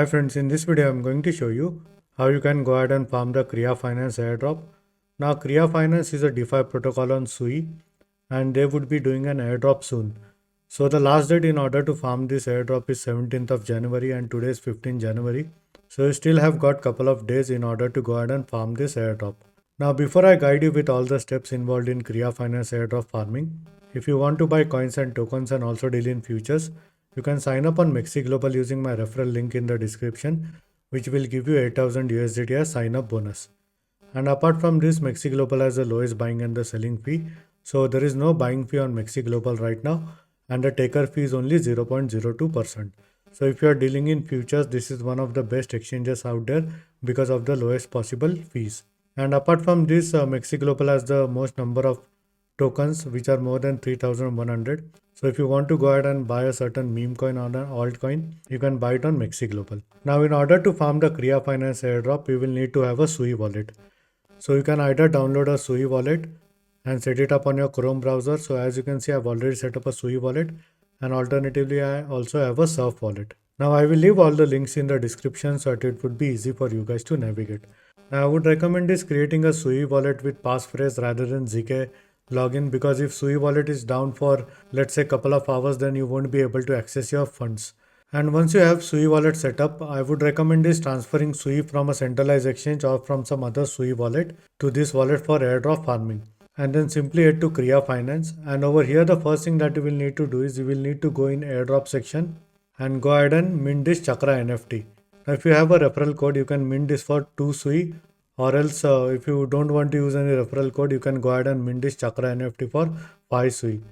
Hi friends, in this video I'm going to show you how you can go ahead and farm the Kriya Finance airdrop. Now Kriya Finance is a DeFi protocol on SUI and they would be doing an airdrop soon. So the last date in order to farm this airdrop is 17th of January and today is 15th January. So you still have got couple of days in order to go ahead and farm this airdrop. Now before I guide you with all the steps involved in Kriya Finance airdrop farming, if you want to buy coins and tokens and also deal in futures, you can sign up on Mexi Global using my referral link in the description, which will give you 8000 USDT as sign up bonus. And apart from this, Mexi Global has the lowest buying and the selling fee. So there is no buying fee on Mexi Global right now, and the taker fee is only 0.02%. So if you are dealing in futures, this is one of the best exchanges out there because of the lowest possible fees. And apart from this, Mexi Global has the most number of tokens which are more than 3100. So if you want to go ahead and buy a certain meme coin or an altcoin, you can buy it on Mexi Global. Now in order to farm the Kriya Finance airdrop, you will need to have a SUI wallet. So you can either download a SUI wallet and set it up on your Chrome browser. So as you can see, I've already set up a SUI wallet, and alternatively I also have a Surf wallet. Now I will leave all the links in the description so that it would be easy for you guys to navigate. Now I would recommend is creating a SUI wallet with passphrase rather than ZK login, because if SUI wallet is down for let's say couple of hours, then you won't be able to access your funds. And once you have SUI wallet set up, I would recommend is transferring SUI from a centralized exchange or from some other SUI wallet to this wallet for airdrop farming. And then simply head to Kriya Finance. And over here, the first thing that you will need to do is you will need to go in airdrop section and go ahead and mint this Chakra NFT. Now, if you have a referral code, you can mint this for 2 SUI, or else if you don't want to use any referral code, you can go ahead and mint this Chakra NFT for 5 SUI.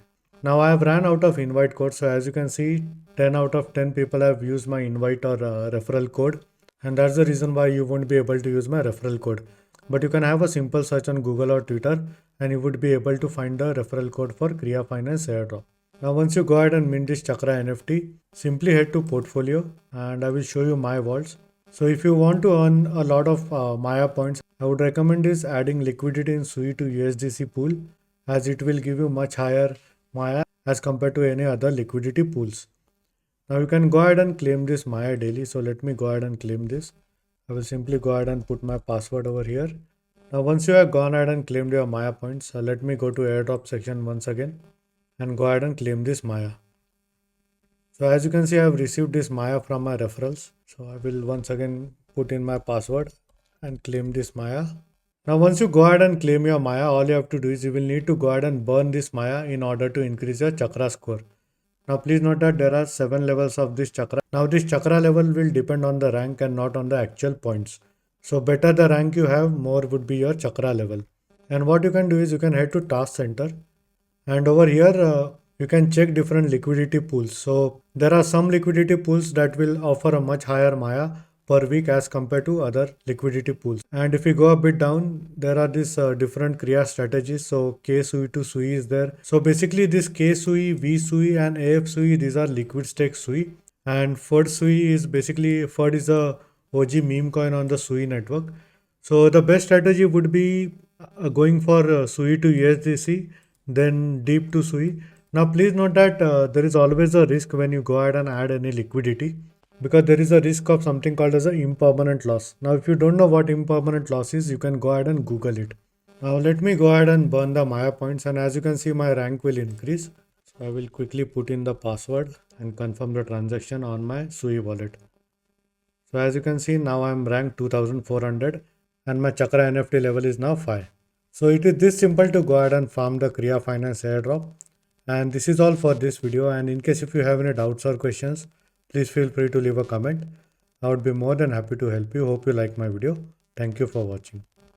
Now I have ran out of invite code, so as you can see 10 out of 10 people have used my invite or referral code, and that's the reason why you won't be able to use my referral code. But you can have a simple search on Google or Twitter and you would be able to find the referral code for Kriya Finance airdrop. Now once you go ahead and mint this Chakra NFT, simply head to portfolio and I will show you my vaults. So if you want to earn a lot of Maya points, I would recommend is adding liquidity in SUI to USDC pool, as it will give you much higher Maya as compared to any other liquidity pools. Now you can go ahead and claim this Maya daily. So let me go ahead and claim this. I will simply go ahead and put my password over here. Now once you have gone ahead and claimed your Maya points, let me go to airdrop section once again and go ahead and claim this Maya. So as you can see, I have received this Maya from my referrals. So I will once again put in my password and claim this Maya. Now once you go ahead and claim your Maya, all you have to do is you will need to go ahead and burn this Maya in order to increase your Chakra score. Now please note that there are 7 levels of this Chakra. Now this Chakra level will depend on the rank and not on the actual points. So better the rank you have, more would be your Chakra level. And what you can do is you can head to Task Center, and over here you can check different liquidity pools. So there are some liquidity pools that will offer a much higher Maya per week as compared to other liquidity pools. And if you go a bit down, there are these different Kriya strategies. So K SUI to SUI is there. So basically this K SUI, V SUI and AF SUI, these are liquid stake SUI. And FUD SUI is basically, FUD is a OG meme coin on the SUI network. So the best strategy would be going for SUI to USDC, then deep to SUI. Now please note that there is always a risk when you go ahead and add any liquidity, because there is a risk of something called as a impermanent loss. Now if you don't know what impermanent loss is, you can go ahead and Google it. Now let me go ahead and burn the Maya points, and as you can see my rank will increase. So I will quickly put in the password and confirm the transaction on my SUI wallet. So as you can see, now I am ranked 2400 and my Chakra NFT level is now 5. So it is this simple to go ahead and farm the Kriya Finance airdrop. And this is all for this video, and in case if you have any doubts or questions, please feel free to leave a comment. I would be more than happy to help you. Hope you like my video. Thank you for watching.